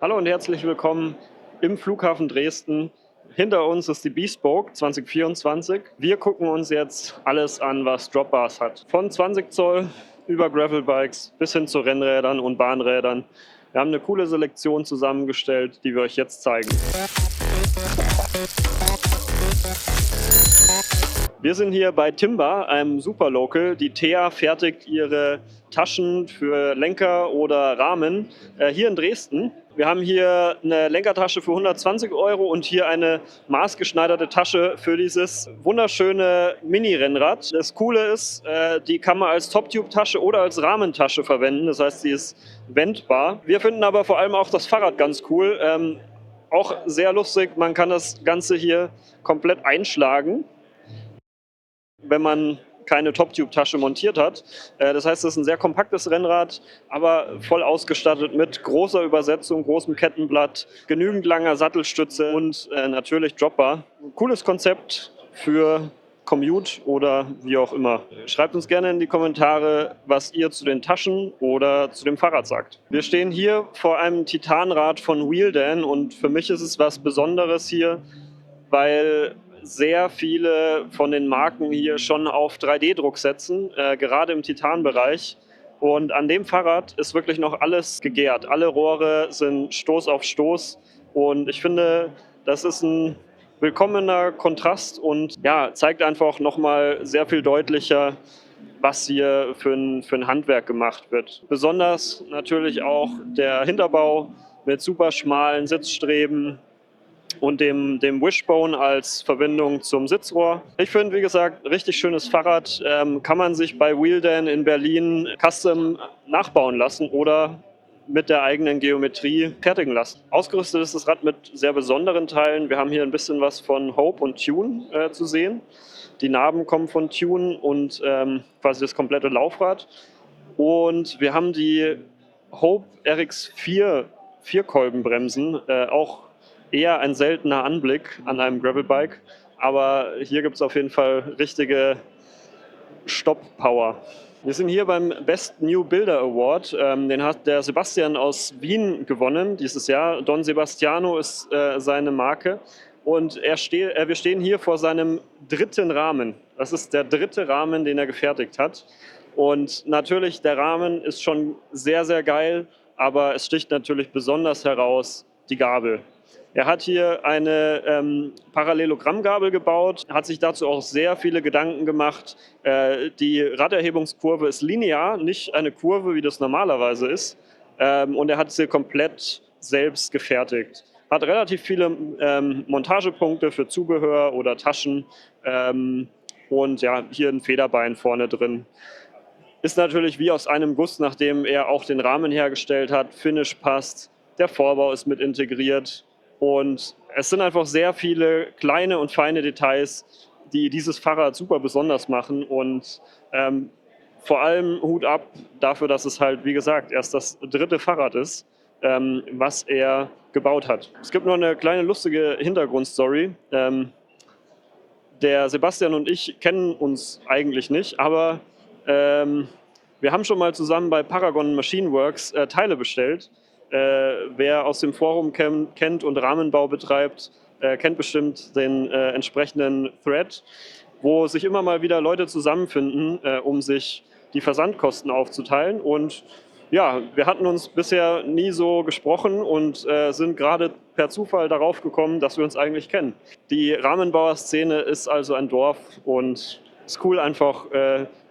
Hallo und herzlich willkommen im Flughafen Dresden. Hinter uns ist die Bespoke 2024. Wir gucken uns jetzt alles an, was Dropbars hat. Von 20 Zoll über Gravelbikes bis hin zu Rennrädern und Bahnrädern. Wir haben eine coole Selektion zusammengestellt, die wir euch jetzt zeigen. Wir sind hier bei Timber, einem Superlocal. Die Thea fertigt ihre Taschen für Lenker oder Rahmen hier in Dresden. Wir haben hier eine Lenkertasche für 120 € und hier eine maßgeschneiderte Tasche für dieses wunderschöne Mini-Rennrad. Das Coole ist, die kann man als Top-Tube-Tasche oder als Rahmentasche verwenden. Das heißt, sie ist wendbar. Wir finden aber vor allem auch das Fahrrad ganz cool. Auch sehr lustig, man kann das Ganze hier komplett einschlagen, wenn man keine Top-Tube-Tasche montiert hat. Das heißt, es ist ein sehr kompaktes Rennrad, aber voll ausgestattet mit großer Übersetzung, großem Kettenblatt, genügend langer Sattelstütze und natürlich Dropbar. Cooles Konzept für Commute oder wie auch immer. Schreibt uns gerne in die Kommentare, was ihr zu den Taschen oder zu dem Fahrrad sagt. Wir stehen hier vor einem Titanrad von Wheeldan und für mich ist es was Besonderes hier, weil sehr viele von den Marken hier schon auf 3D-Druck setzen, gerade im Titanbereich. Und an dem Fahrrad ist wirklich noch alles gegärt. Alle Rohre sind Stoß auf Stoß. Und ich finde, das ist ein willkommener Kontrast und ja, zeigt einfach nochmal sehr viel deutlicher, was hier für ein Handwerk gemacht wird. Besonders natürlich auch der Hinterbau mit super schmalen Sitzstreben und dem Wishbone als Verbindung zum Sitzrohr. Ich finde, wie gesagt, richtig schönes Fahrrad. Kann man sich bei Wheeldan in Berlin custom nachbauen lassen oder mit der eigenen Geometrie fertigen lassen. Ausgerüstet ist das Rad mit sehr besonderen Teilen. Wir haben hier ein bisschen was von Hope und Tune zu sehen. Die Narben kommen von Tune und quasi das komplette Laufrad. Und wir haben die Hope RX4 Vierkolbenbremsen, auch eher ein seltener Anblick an einem Gravelbike, aber hier gibt es auf jeden Fall richtige Stopp-Power. Wir sind hier beim Best New Builder Award. Den hat der Sebastian aus Wien gewonnen dieses Jahr. Don Sebastiano ist seine Marke. Und wir stehen hier vor seinem dritten Rahmen. Das ist der dritte Rahmen, den er gefertigt hat. Und natürlich, der Rahmen ist schon sehr, sehr geil, aber es sticht natürlich besonders heraus die Gabel. Er hat hier eine Parallelogrammgabel gebaut, hat sich dazu auch sehr viele Gedanken gemacht. Die Raderhebungskurve ist linear, nicht eine Kurve, wie das normalerweise ist. Und er hat sie komplett selbst gefertigt. Hat relativ viele Montagepunkte für Zubehör oder Taschen. Und ja, hier ein Federbein vorne drin. Ist natürlich wie aus einem Guss, nachdem er auch den Rahmen hergestellt hat. Finish passt, der Vorbau ist mit integriert. Und es sind einfach sehr viele kleine und feine Details, die dieses Fahrrad super besonders machen. Und vor allem Hut ab dafür, dass es halt, wie gesagt, erst das dritte Fahrrad ist, was er gebaut hat. Es gibt noch eine kleine lustige Hintergrundstory. Der Sebastian und ich kennen uns eigentlich nicht, aber wir haben schon mal zusammen bei Paragon Machine Works Teile bestellt. Wer aus dem Forum kennt und Rahmenbau betreibt, kennt bestimmt den entsprechenden Thread, wo sich immer mal wieder Leute zusammenfinden, um sich die Versandkosten aufzuteilen. Und ja, wir hatten uns bisher nie so gesprochen und sind gerade per Zufall darauf gekommen, dass wir uns eigentlich kennen. Die Rahmenbauer-Szene ist also ein Dorf und es ist cool, einfach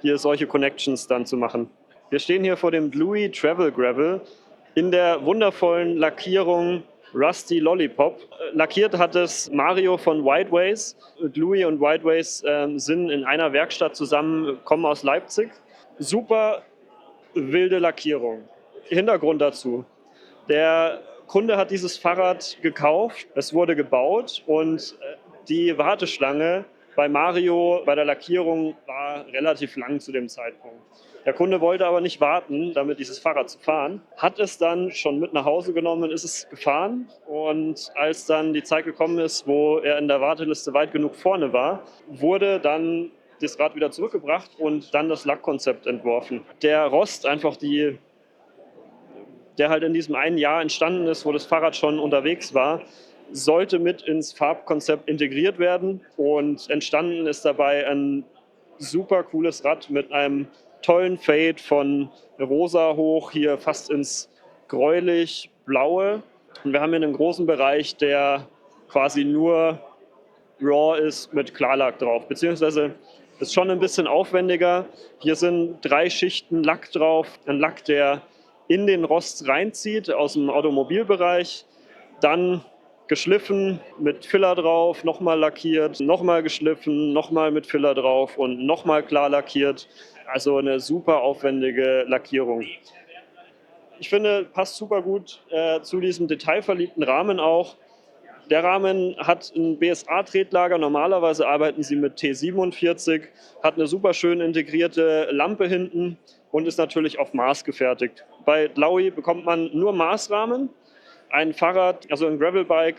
hier solche Connections dann zu machen. Wir stehen hier vor dem Bluey Travel Gravel in der wundervollen Lackierung Rusty Lollipop. Lackiert hat es Mario von Whiteways. Bluey und Whiteways sind in einer Werkstatt zusammen, kommen aus Leipzig. Super wilde Lackierung. Hintergrund dazu. Der Kunde hat dieses Fahrrad gekauft, es wurde gebaut und die Warteschlange bei Mario bei der Lackierung war relativ lang zu dem Zeitpunkt. Der Kunde wollte aber nicht warten, damit dieses Fahrrad zu fahren, hat es dann schon mit nach Hause genommen, ist es gefahren und als dann die Zeit gekommen ist, wo er in der Warteliste weit genug vorne war, wurde dann das Rad wieder zurückgebracht und dann das Lackkonzept entworfen. Der Rost, einfach die der halt in diesem einen Jahr entstanden ist, wo das Fahrrad schon unterwegs war, sollte mit ins Farbkonzept integriert werden. Und entstanden ist dabei ein super cooles Rad mit einem tollen Fade von rosa hoch, hier fast ins gräulich-blaue. Und wir haben hier einen großen Bereich, der quasi nur Raw ist mit Klarlack drauf, beziehungsweise ist schon ein bisschen aufwendiger. Hier sind 3 Schichten Lack drauf, ein Lack, der in den Rost reinzieht aus dem Automobilbereich, dann geschliffen mit Filler drauf, nochmal lackiert, nochmal geschliffen, nochmal mit Filler drauf und nochmal klar lackiert. Also eine super aufwendige Lackierung. Ich finde, passt super gut zu diesem detailverliebten Rahmen auch. Der Rahmen hat ein BSA-Tretlager. Normalerweise arbeiten sie mit T47, hat eine super schön integrierte Lampe hinten und ist natürlich auf Maß gefertigt. Bei Laui bekommt man nur Maßrahmen. Ein Fahrrad, also ein Gravelbike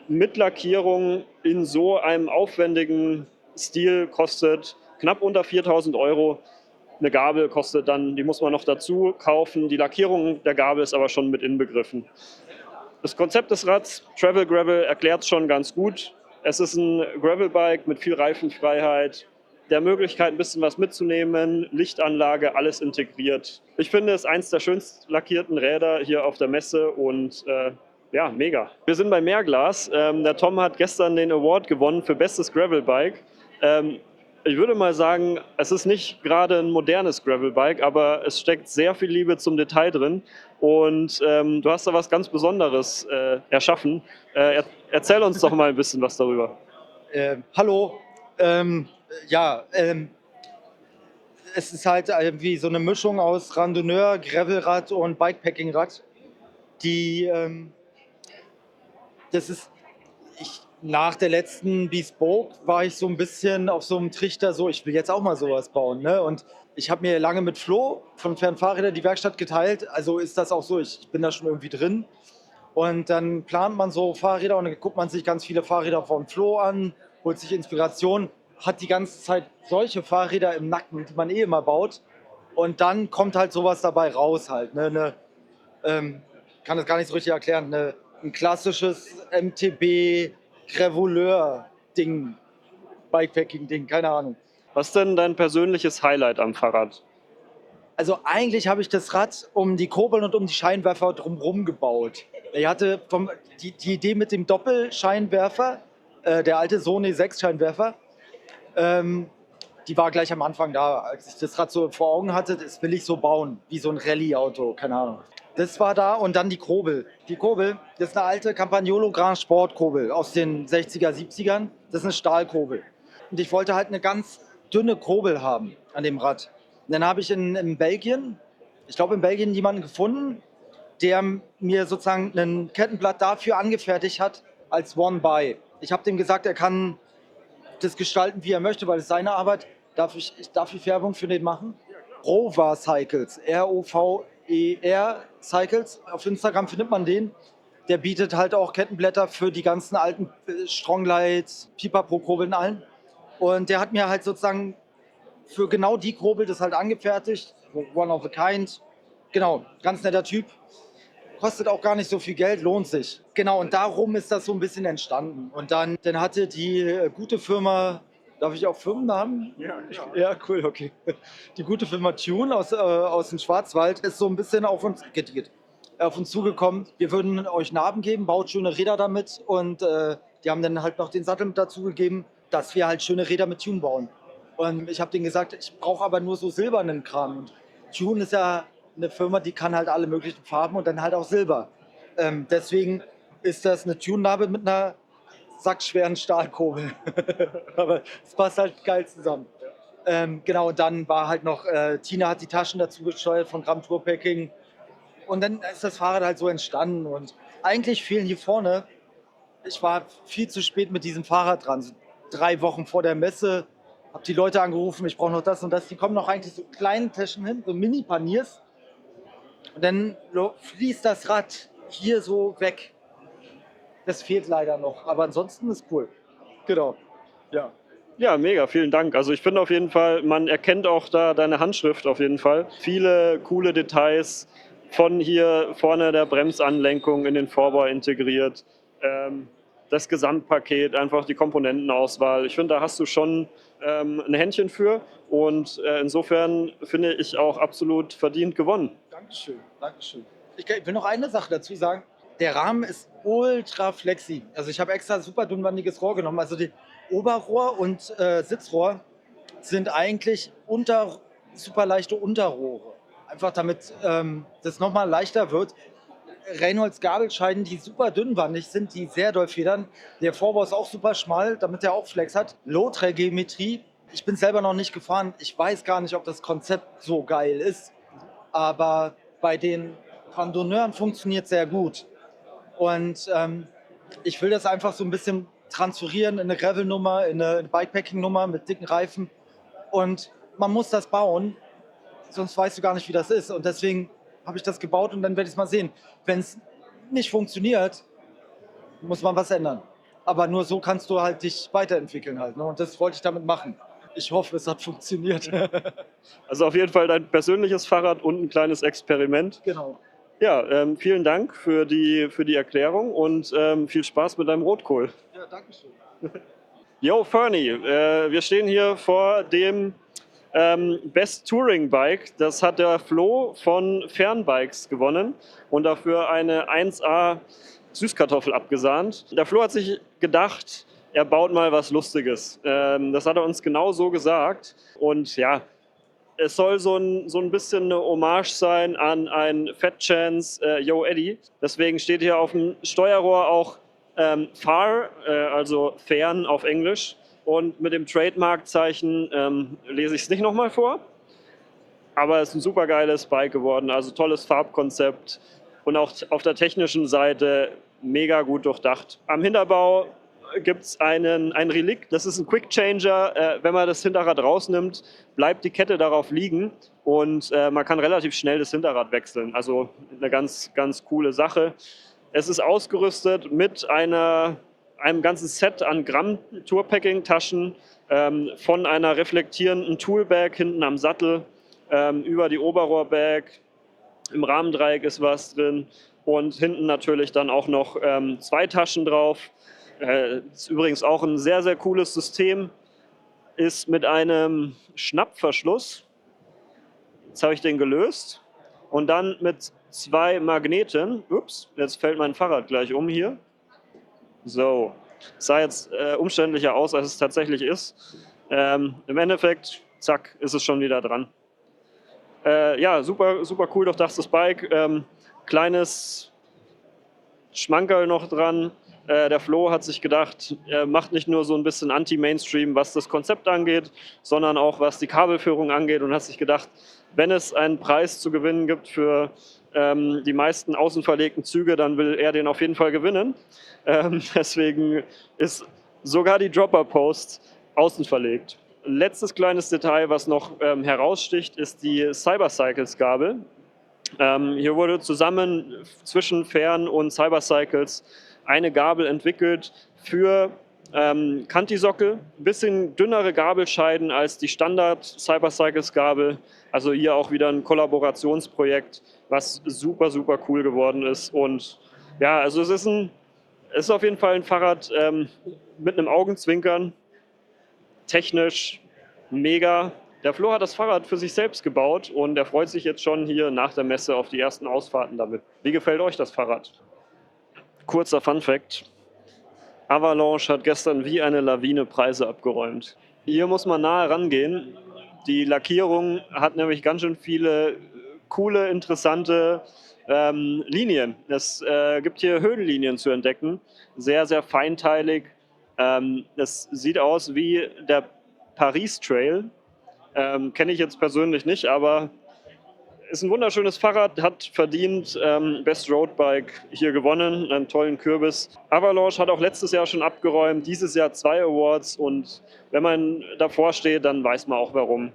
mit Lackierung in so einem aufwendigen Stil kostet knapp unter 4.000 Euro. Eine Gabel kostet dann, die muss man noch dazu kaufen. Die Lackierung der Gabel ist aber schon mit inbegriffen. Das Konzept des Rads, Travel Gravel, erklärt es schon ganz gut. Es ist ein Gravelbike mit viel Reifenfreiheit, der Möglichkeit, ein bisschen was mitzunehmen, Lichtanlage, alles integriert. Ich finde, es ist eins der schönst lackierten Räder hier auf der Messe und ja, mega. Wir sind bei Mehrglas. Der Tom hat gestern den Award gewonnen für bestes Gravelbike. Ich würde mal sagen, es ist nicht gerade ein modernes Gravelbike, aber es steckt sehr viel Liebe zum Detail drin. Und du hast da was ganz Besonderes erschaffen. Erzähl uns doch mal ein bisschen was darüber. Hallo. Ja, es ist halt irgendwie so eine Mischung aus Randonneur, Gravelrad und Bikepackingrad. Die, das ist, nach der letzten Bespoke war ich so ein bisschen auf so einem Trichter, so ich will jetzt auch mal sowas bauen. Ne? Und ich habe mir lange mit Flo von Fernfahrräder die Werkstatt geteilt. Also ist das auch so, ich bin da schon irgendwie drin. Und dann plant man so Fahrräder und dann guckt man sich ganz viele Fahrräder von Flo an, holt sich Inspiration, hat die ganze Zeit solche Fahrräder im Nacken, die man eh immer baut. Und dann kommt halt sowas dabei raus halt. Ne? Kann das gar nicht so richtig erklären. Ein klassisches MTB Graveleur-Ding, Bikepacking-Ding, keine Ahnung. Was ist denn dein persönliches Highlight am Fahrrad? Also eigentlich habe ich das Rad um die Kurbeln und um die Scheinwerfer drumherum gebaut. Ich hatte die Idee mit dem Doppelscheinwerfer, der alte Sony 6 Scheinwerfer, die war gleich am Anfang da, als ich das Rad so vor Augen hatte, das will ich so bauen, wie so ein Rallye-Auto, keine Ahnung. Das war da und dann die Kurbel. Die Kurbel, das ist eine alte Campagnolo Grand Sport Kurbel aus den 60er, 70ern. Das ist eine Stahlkurbel. Und ich wollte halt eine ganz dünne Kurbel haben an dem Rad. Und dann habe ich in Belgien, ich glaube in Belgien jemanden gefunden, der mir sozusagen ein Kettenblatt dafür angefertigt hat als One-Buy. Ich habe dem gesagt, er kann das gestalten, wie er möchte, weil es seine Arbeit. Darf ich Werbung für den machen? Rover Cycles, R-O-V-E-R Cycles. Auf Instagram findet man den. Der bietet halt auch Kettenblätter für die ganzen alten Stronglights, Pipapo-Kurbeln allen. Und der hat mir halt sozusagen für genau die Kurbel das halt angefertigt. One of a kind. Genau, ganz netter Typ. Kostet auch gar nicht so viel Geld, lohnt sich. Genau, und darum ist das so ein bisschen entstanden. Und dann hatte die gute Firma, darf ich auch Firmennamen? Ja, cool, okay. Die gute Firma Tune aus dem Schwarzwald ist so ein bisschen auf uns zugekommen. Wir würden euch Narben geben, baut schöne Räder damit. Und die haben dann halt noch den Sattel mit dazu gegeben, dass wir halt schöne Räder mit Tune bauen. Und ich habe denen gesagt, ich brauche aber nur so silbernen Kram. Und Tune ist ja eine Firma, die kann halt alle möglichen Farben und dann halt auch Silber. Deswegen ist das eine Tune-Narbe mit einer sackschweren Stahlkurbel. Aber es passt halt geil zusammen. Genau, und dann war halt noch, Tina hat die Taschen dazu gesteuert von Gramm Tour Packing. Und dann ist das Fahrrad halt so entstanden. Und eigentlich fehlen hier vorne, ich war viel zu spät mit diesem Fahrrad dran. So 3 Wochen vor der Messe, habe die Leute angerufen, ich brauche noch das und das. Die kommen noch eigentlich so kleinen Taschen hin, so Mini-Paniers. Und dann fließt das Rad hier so weg. Das fehlt leider noch, aber ansonsten ist cool. Genau, ja. Ja, mega, vielen Dank. Also ich finde auf jeden Fall, man erkennt auch da deine Handschrift auf jeden Fall. Viele coole Details, von hier vorne der Bremsanlenkung in den Vorbau integriert. Das Gesamtpaket, einfach die Komponentenauswahl. Ich finde, da hast du schon ein Händchen für und insofern finde ich auch absolut verdient gewonnen. Dankeschön, Dankeschön. Ich will noch eine Sache dazu sagen. Der Rahmen ist ultra flexi. Also ich habe extra super dünnwandiges Rohr genommen. Also die Oberrohr und Sitzrohr sind eigentlich super leichte Unterrohre. Einfach damit das nochmal leichter wird. Reynolds Gabelscheiden, die super dünnwandig sind, die sehr doll federn. Der Vorbau ist auch super schmal, damit er auch Flex hat. Low-Trail-Geometrie. Ich bin selber noch nicht gefahren. Ich weiß gar nicht, ob das Konzept so geil ist. Aber bei den Randonneuren funktioniert sehr gut. Und ich will das einfach so ein bisschen transferieren in eine Gravel-Nummer, in eine Bikepacking-Nummer mit dicken Reifen. Und man muss das bauen, sonst weißt du gar nicht, wie das ist. Und deswegen habe ich das gebaut und dann werde ich es mal sehen. Wenn es nicht funktioniert, muss man was ändern. Aber nur so kannst du halt dich weiterentwickeln halt. Ne? Und das wollte ich damit machen. Ich hoffe, es hat funktioniert. Also auf jeden Fall dein persönliches Fahrrad und ein kleines Experiment. Genau. Ja, vielen Dank für die Erklärung und viel Spaß mit deinem Rotkohl. Ja, danke schön. Yo, Fernie, wir stehen hier vor dem Best Touring Bike. Das hat der Flo von Fernbikes gewonnen und dafür eine 1A Süßkartoffel abgesahnt. Der Flo hat sich gedacht, er baut mal was Lustiges. Das hat er uns genau so gesagt. Und ja, es soll so ein bisschen eine Hommage sein an ein Fat Chance Yo Eddie. Deswegen steht hier auf dem Steuerrohr auch Far, also fern auf Englisch. Und mit dem Trademark-Zeichen lese ich es nicht nochmal vor. Aber es ist ein super geiles Bike geworden. Also tolles Farbkonzept und auch auf der technischen Seite mega gut durchdacht. Am Hinterbau gibt es ein Relikt, das ist ein Quick Changer. Wenn man das Hinterrad rausnimmt, bleibt die Kette darauf liegen und man kann relativ schnell das Hinterrad wechseln. Also eine ganz, ganz coole Sache. Es ist ausgerüstet mit einem ganzen Set an Gramm Tourpacking-Taschen, von einer reflektierenden Toolbag hinten am Sattel, über die Oberrohrbag. Im Rahmendreieck ist was drin und hinten natürlich dann auch noch 2 Taschen drauf. Ist übrigens auch ein sehr, sehr cooles System. Ist mit einem Schnappverschluss. Jetzt habe ich den gelöst. Und dann mit 2 Magneten. Ups, jetzt fällt mein Fahrrad gleich um hier. So, sah jetzt umständlicher aus, als es tatsächlich ist. Im Endeffekt, zack, ist es schon wieder dran. Ja, super, super cool durchdachtes Bike. Kleines Schmankerl noch dran. Der Flo hat sich gedacht, er macht nicht nur so ein bisschen Anti-Mainstream, was das Konzept angeht, sondern auch was die Kabelführung angeht und hat sich gedacht, wenn es einen Preis zu gewinnen gibt für die meisten außenverlegten Züge, dann will er den auf jeden Fall gewinnen. Deswegen ist sogar die Dropper-Post außen verlegt. Letztes kleines Detail, was noch heraussticht, ist die Cybercycles-Gabel. Hier wurde zusammen zwischen Fern und Cybercycles eine Gabel entwickelt für Kantisockel, ein bisschen dünnere Gabelscheiden als die Standard Cybercycles-Gabel. Also hier auch wieder ein Kollaborationsprojekt, was super, super cool geworden ist. Und ja, also es ist auf jeden Fall ein Fahrrad mit einem Augenzwinkern, technisch mega. Der Flo hat das Fahrrad für sich selbst gebaut und er freut sich jetzt schon hier nach der Messe auf die ersten Ausfahrten damit. Wie gefällt euch das Fahrrad? Kurzer Funfact: Avalanche hat gestern wie eine Lawine Preise abgeräumt. Hier muss man nahe rangehen. Die Lackierung hat nämlich ganz schön viele coole, interessante Linien. Es gibt hier Höhenlinien zu entdecken, sehr, sehr feinteilig. Es sieht aus wie der Paris Trail. Kenne ich jetzt persönlich nicht, aber ist ein wunderschönes Fahrrad, hat verdient Best Road Bike hier gewonnen, einen tollen Kürbis. Avalanche hat auch letztes Jahr schon abgeräumt, dieses Jahr 2 Awards und wenn man davor steht, dann weiß man auch warum.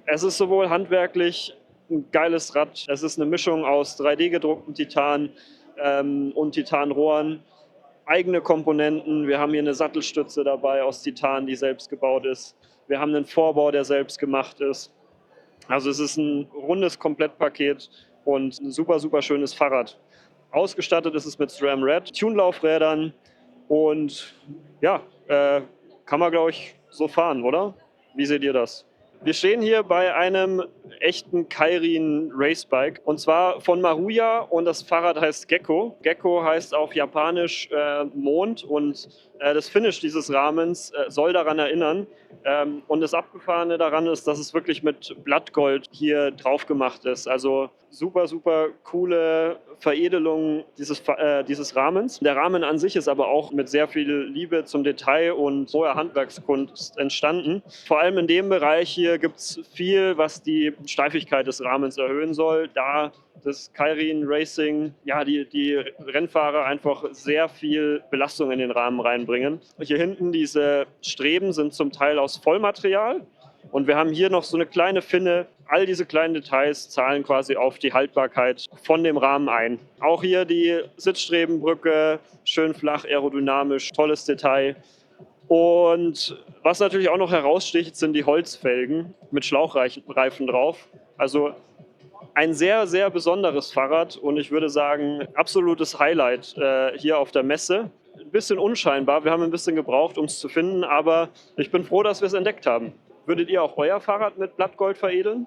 Es ist sowohl handwerklich ein geiles Rad, es ist eine Mischung aus 3D-gedruckten Titan und Titanrohren, eigene Komponenten. Wir haben hier eine Sattelstütze dabei aus Titan, die selbst gebaut ist. Wir haben einen Vorbau, der selbst gemacht ist. Also es ist ein rundes Komplettpaket und ein super, super schönes Fahrrad. Ausgestattet ist es mit SRAM Red Tune-Laufrädern und ja, kann man, glaube ich, so fahren, oder? Wie seht ihr das? Wir stehen hier bei einem echten Keirin Racebike und zwar von Maruya und das Fahrrad heißt Gecko. Gecko heißt auf Japanisch Mond und das Finish dieses Rahmens soll daran erinnern. Und das Abgefahrene daran ist, dass es wirklich mit Blattgold hier drauf gemacht ist. Also super, super coole Veredelung dieses Rahmens. Der Rahmen an sich ist aber auch mit sehr viel Liebe zum Detail und hoher Handwerkskunst entstanden. Vor allem in dem Bereich hier gibt es viel, was die Steifigkeit des Rahmens erhöhen soll, da das Keirin Racing, ja, die Rennfahrer einfach sehr viel Belastung in den Rahmen reinbringen. Hier hinten diese Streben sind zum Teil aus Vollmaterial und wir haben hier noch so eine kleine Finne. All diese kleinen Details zahlen quasi auf die Haltbarkeit von dem Rahmen ein. Auch hier die Sitzstrebenbrücke, schön flach, aerodynamisch, tolles Detail. Und was natürlich auch noch heraussticht, sind die Holzfelgen mit Schlauchreifen drauf. Also ein sehr, sehr besonderes Fahrrad und ich würde sagen, absolutes Highlight hier auf der Messe. Ein bisschen unscheinbar, wir haben ein bisschen gebraucht, um es zu finden, aber ich bin froh, dass wir es entdeckt haben. Würdet ihr auch euer Fahrrad mit Blattgold veredeln?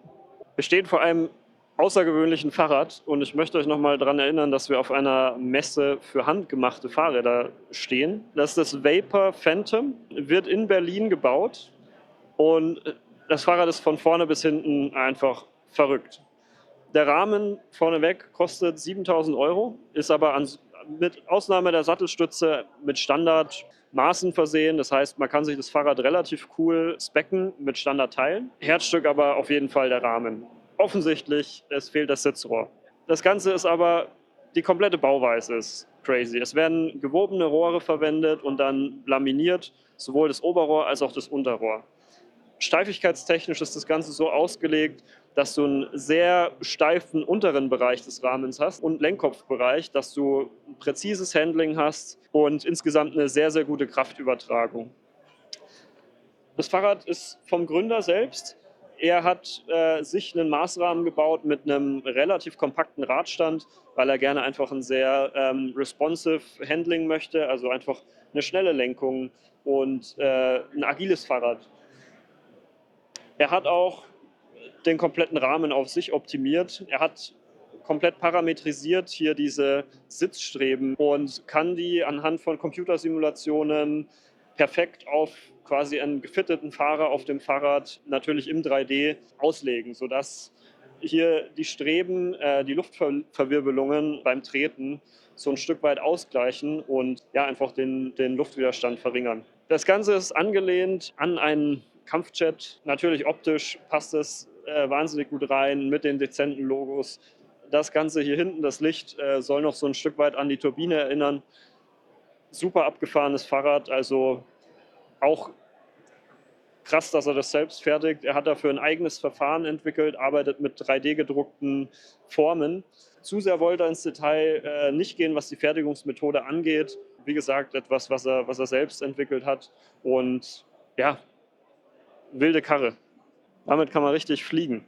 Wir stehen vor einem außergewöhnlichen Fahrrad und ich möchte euch nochmal daran erinnern, dass wir auf einer Messe für handgemachte Fahrräder stehen. Das ist das Vapor Phantom, wird in Berlin gebaut und das Fahrrad ist von vorne bis hinten einfach verrückt. Der Rahmen vorneweg kostet 7.000 €, ist aber mit Ausnahme der Sattelstütze mit Standardmaßen versehen. Das heißt, man kann sich das Fahrrad relativ cool specken mit Standardteilen. Herzstück aber auf jeden Fall der Rahmen. Offensichtlich, es fehlt das Sitzrohr. Das Ganze ist aber, die komplette Bauweise ist crazy. Es werden gewobene Rohre verwendet und dann laminiert, sowohl das Oberrohr als auch das Unterrohr. Steifigkeitstechnisch ist das Ganze so ausgelegt, dass du einen sehr steifen unteren Bereich des Rahmens hast und Lenkkopfbereich, dass du ein präzises Handling hast und insgesamt eine sehr, sehr gute Kraftübertragung. Das Fahrrad ist vom Gründer selbst. Er hat sich einen Maßrahmen gebaut mit einem relativ kompakten Radstand, weil er gerne einfach ein sehr responsive Handling möchte, also einfach eine schnelle Lenkung und ein agiles Fahrrad. Er hat auch den kompletten Rahmen auf sich optimiert. Er hat komplett parametrisiert hier diese Sitzstreben und kann die anhand von Computersimulationen perfekt auf quasi einen gefitteten Fahrer auf dem Fahrrad natürlich im 3D auslegen, sodass hier die Streben, die Luftverwirbelungen beim Treten so ein Stück weit ausgleichen und ja, einfach den Luftwiderstand verringern. Das Ganze ist angelehnt an einen Kampfjet. Natürlich optisch passt es wahnsinnig gut rein mit den dezenten Logos. Das Ganze hier hinten, das Licht, soll noch so ein Stück weit an die Turbine erinnern. Super abgefahrenes Fahrrad, also auch krass, dass er das selbst fertigt. Er hat dafür ein eigenes Verfahren entwickelt, arbeitet mit 3D-gedruckten Formen. Zu sehr wollte er ins Detail nicht gehen, was die Fertigungsmethode angeht. Wie gesagt, etwas, was er selbst entwickelt hat. Und ja, wilde Karre. Damit kann man richtig fliegen.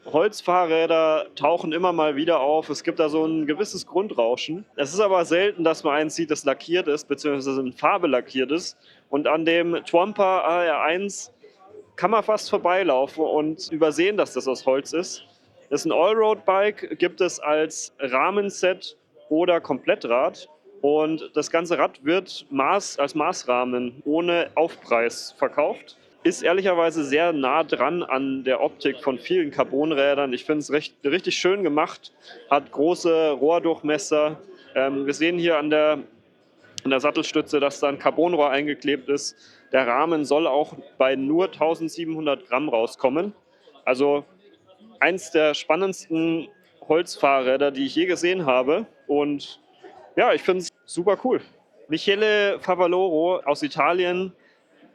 Holzfahrräder tauchen immer mal wieder auf. Es gibt da so ein gewisses Grundrauschen. Es ist aber selten, dass man eins sieht, das lackiert ist, beziehungsweise in Farbe lackiert ist. Und an dem Twomper AR1 kann man fast vorbeilaufen und übersehen, dass das aus Holz ist. Das ist ein Allroad-Bike, gibt es als Rahmenset oder Komplettrad. Und das ganze Rad wird als Maßrahmen ohne Aufpreis verkauft. Ist ehrlicherweise sehr nah dran an der Optik von vielen Carbonrädern. Ich finde es richtig schön gemacht, hat große Rohrdurchmesser. Wir sehen hier an der Sattelstütze, dass da ein Carbonrohr eingeklebt ist. Der Rahmen soll auch bei nur 1700 Gramm rauskommen. Also eins der spannendsten Holzfahrräder, die ich je gesehen habe. Und ja, ich finde es super cool. Michele Favaloro aus Italien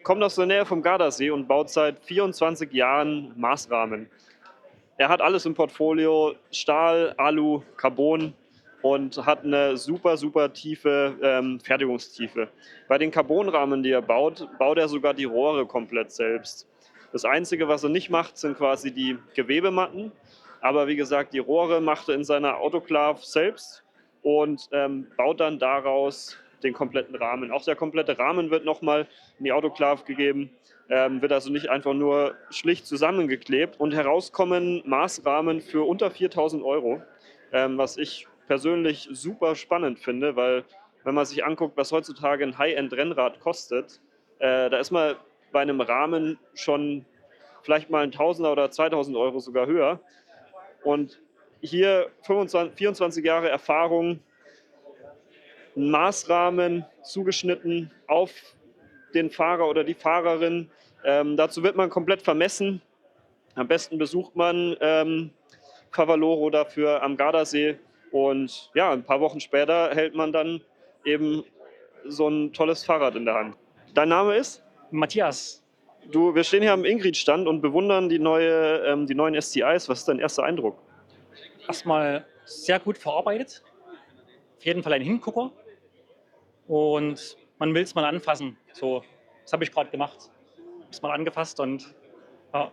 kommt aus der Nähe vom Gardasee und baut seit 24 Jahren Maßrahmen. Er hat alles im Portfolio, Stahl, Alu, Carbon und hat eine super, super tiefe Fertigungstiefe. Bei den Carbonrahmen, die er baut, baut er sogar die Rohre komplett selbst. Das Einzige, was er nicht macht, sind quasi die Gewebematten, Aber wie gesagt, die Rohre macht er in seiner Autoclave selbst und baut dann daraus den kompletten Rahmen. Auch der komplette Rahmen wird nochmal in die Autoclave gegeben, wird also nicht einfach nur schlicht zusammengeklebt. Und herauskommen Maßrahmen für unter 4.000 Euro, was ich persönlich super spannend finde, weil wenn man sich anguckt, was heutzutage ein High-End-Rennrad kostet, da ist man bei einem Rahmen schon vielleicht mal ein Tausender oder 2.000 Euro sogar höher. Und hier 24 Jahre Erfahrung, ein Maßrahmen zugeschnitten auf den Fahrer oder die Fahrerin. Dazu wird man komplett vermessen. Am besten besucht man Favaloro dafür am Gardasee. Und ja, ein paar Wochen später hält man dann eben so ein tolles Fahrrad in der Hand. Dein Name ist? Matthias, Wir stehen hier am Ingrid-Stand und bewundern die neuen STIs. Was ist dein erster Eindruck? erstmal sehr gut verarbeitet. Auf jeden Fall ein Hingucker. Und man will es mal anfassen. So, das habe ich gerade gemacht. Ist mal angefasst und ja,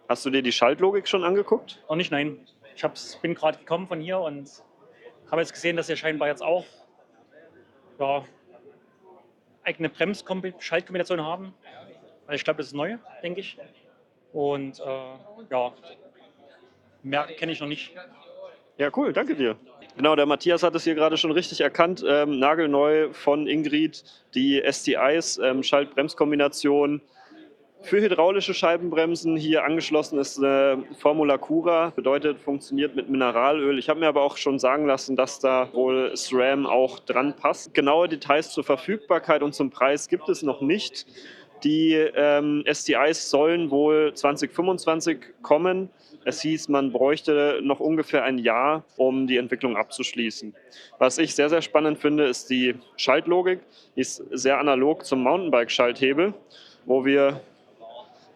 Hast du dir die Schaltlogik schon angeguckt? noch nicht, nein. Bin gerade gekommen von hier und habe jetzt gesehen, dass ihr scheinbar jetzt auch ja, eigene Schaltkombination haben. Weil ich glaube, das ist neu, denke ich. Und ja, mehr kenne ich noch nicht. Ja, cool, danke dir. Genau, der Matthias hat es hier gerade schon richtig erkannt. Nagelneu von Ingrid, die STIs, Schaltbremskombination für hydraulische Scheibenbremsen. Hier angeschlossen ist Formula Cura, bedeutet funktioniert mit Mineralöl. Ich habe mir aber auch schon sagen lassen, dass da wohl SRAM auch dran passt. Genaue Details zur Verfügbarkeit und zum Preis gibt es noch nicht. Die STIs sollen wohl 2025 kommen. Es hieß, man bräuchte noch ungefähr ein Jahr, um die Entwicklung abzuschließen. Was ich sehr, sehr spannend finde, ist die Schaltlogik. Die ist sehr analog zum Mountainbike-Schalthebel, wo wir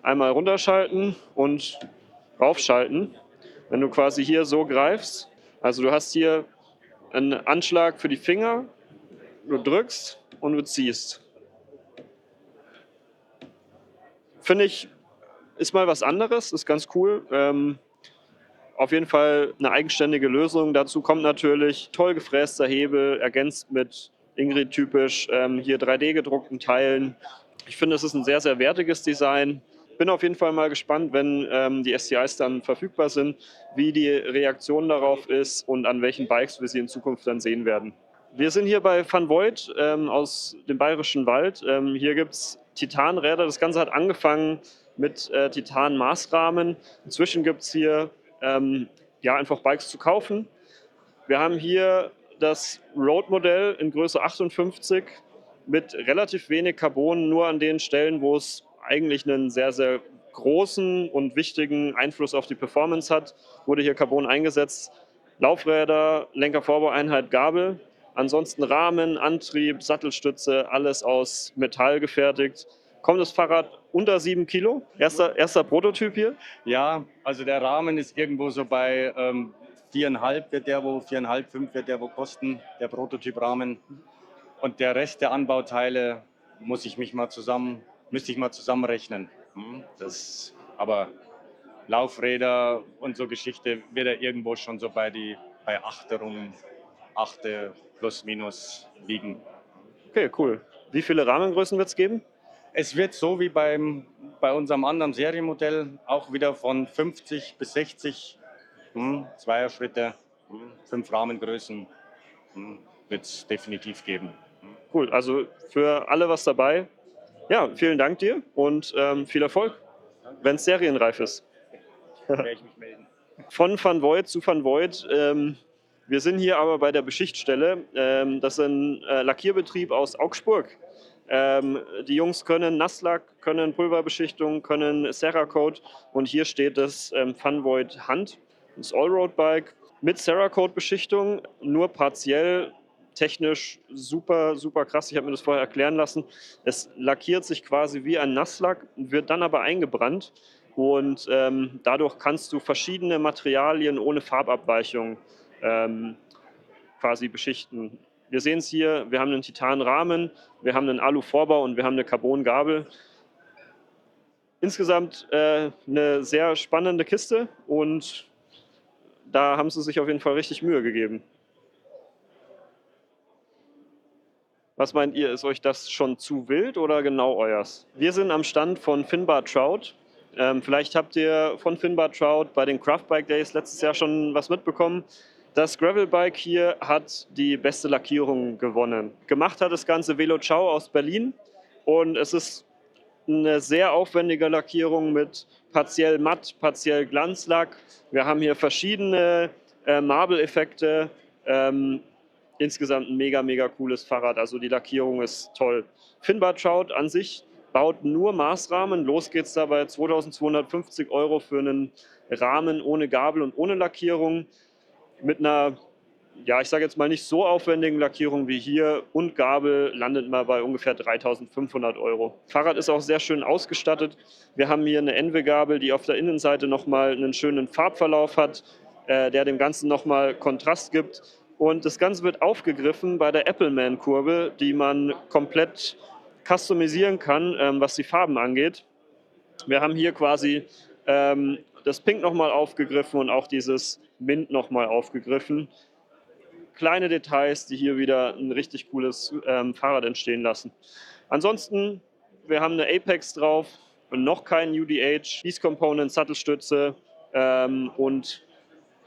einmal runterschalten und raufschalten. Wenn du quasi hier so greifst, also du hast hier einen Anschlag für die Finger, du drückst und du ziehst. Finde ich, ist mal was anderes, ist ganz cool. Auf jeden Fall eine eigenständige Lösung. Dazu kommt natürlich toll gefräster Hebel, ergänzt mit Ingrid-typisch hier 3D gedruckten Teilen. Ich finde, es ist ein sehr, sehr wertiges Design. Bin auf jeden Fall mal gespannt, wenn die STIs dann verfügbar sind, wie die Reaktion darauf ist und an welchen Bikes wir sie in Zukunft dann sehen werden. Wir sind hier bei Van Voigt aus dem Bayerischen Wald. Hier gibt es Titanräder. Das Ganze hat angefangen mit Titan-Maßrahmen. Inzwischen gibt es hier ja, einfach Bikes zu kaufen. Wir haben hier das Road-Modell in Größe 58 mit relativ wenig Carbon, nur an den Stellen, wo es eigentlich einen sehr, sehr großen und wichtigen Einfluss auf die Performance hat, wurde hier Carbon eingesetzt. Laufräder, Lenkervorbaueinheit, Gabel. Ansonsten Rahmen, Antrieb, Sattelstütze, alles aus Metall gefertigt. Kommt das Fahrrad unter 7 Kilo? Erster Prototyp hier? Ja, also der Rahmen ist irgendwo so bei 4,5 wird der wo, 4,5, 5 wird der wo kosten, der Prototyprahmen. Und der Rest der Anbauteile müsste ich mal zusammenrechnen. Aber Laufräder und so Geschichte wird er irgendwo schon so bei 8 rum, 8 plus minus liegen. Okay, cool. Wie viele Rahmengrößen wird es geben? Es wird so wie bei unserem anderen Serienmodell auch wieder von 50 bis 60 Zweierschritte, 5 Rahmengrößen wird es definitiv geben. Cool, also für alle was dabei. Ja, vielen Dank dir und viel Erfolg, wenn es serienreif ist. Werde ich mich melden. Von Van Voigt zu Van Voigt. Wir sind hier aber bei der Beschichtstelle. Das ist ein Lackierbetrieb aus Augsburg. Die Jungs können Nasslack, können Pulverbeschichtung, können Cerakote und hier steht das Van Voigt Hand, das Allroad-Bike mit Cerakote-Beschichtung, nur partiell, technisch super, super krass. Ich habe mir das vorher erklären lassen. Es lackiert sich quasi wie ein Nasslack, wird dann aber eingebrannt und dadurch kannst du verschiedene Materialien ohne Farbabweichung quasi beschichten. Wir sehen es hier, wir haben einen Titanrahmen, wir haben einen Alu-Vorbau und wir haben eine Carbon-Gabel. insgesamt eine sehr spannende Kiste und da haben sie sich auf jeden Fall richtig Mühe gegeben. Was meint ihr, ist euch das schon zu wild oder genau euers? Wir sind am Stand von Finbar Trout. Vielleicht habt ihr von Finbar Trout bei den Craft Bike Days letztes Jahr schon was mitbekommen. Das Gravelbike hier hat die beste Lackierung gewonnen. Gemacht hat das Ganze Velo Ciao aus Berlin und es ist eine sehr aufwendige Lackierung mit partiell matt, partiell Glanzlack. Wir haben hier verschiedene Marble-Effekte. Insgesamt ein mega, mega cooles Fahrrad. Also die Lackierung ist toll. Finbar Trout an sich baut nur Maßrahmen. Los geht's da bei 2.250 € für einen Rahmen ohne Gabel und ohne Lackierung. Mit einer, ja, ich sage jetzt mal nicht so aufwendigen Lackierung wie hier und Gabel landet man bei ungefähr 3.500 €. Fahrrad ist auch sehr schön ausgestattet. Wir haben hier eine NW-Gabel, die auf der Innenseite nochmal einen schönen Farbverlauf hat, der dem Ganzen nochmal Kontrast gibt. Und das Ganze wird aufgegriffen bei der Appleman-Kurbel, die man komplett customisieren kann, was die Farben angeht. Wir haben hier quasi das Pink nochmal aufgegriffen und auch dieses Mint nochmal aufgegriffen. Kleine Details, die hier wieder ein richtig cooles Fahrrad entstehen lassen. Ansonsten, wir haben eine Apex drauf und noch kein UDH, Piece Component, Sattelstütze und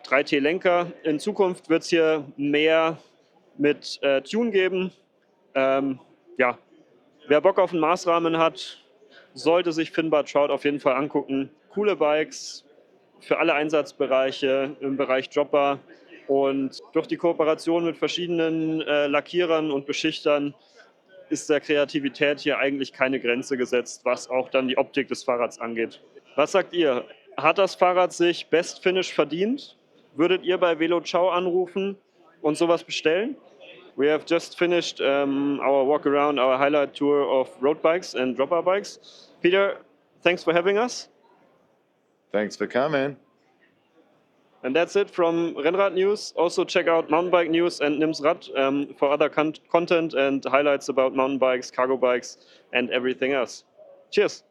3T-Lenker. In Zukunft wird es hier mehr mit Tune geben. Ja, wer Bock auf einen Maßrahmen hat, sollte sich Finbar Trout auf jeden Fall angucken. Coole Bikes für alle Einsatzbereiche im Bereich Dropper. Und durch die Kooperation mit verschiedenen Lackierern und Beschichtern ist der Kreativität hier eigentlich keine Grenze gesetzt, was auch dann die Optik des Fahrrads angeht. Was sagt ihr? Hat das Fahrrad sich Best Finish verdient? Würdet ihr bei Velo Ciao anrufen und sowas bestellen? We have just finished our walk around, our highlight tour of road bikes and dropper bikes. Peter, thanks for having us. Thanks for coming. And that's it from Rennrad News. Also check out Mountain Bike News and Nims Rad for other content and highlights about mountain bikes, cargo bikes and everything else. Cheers!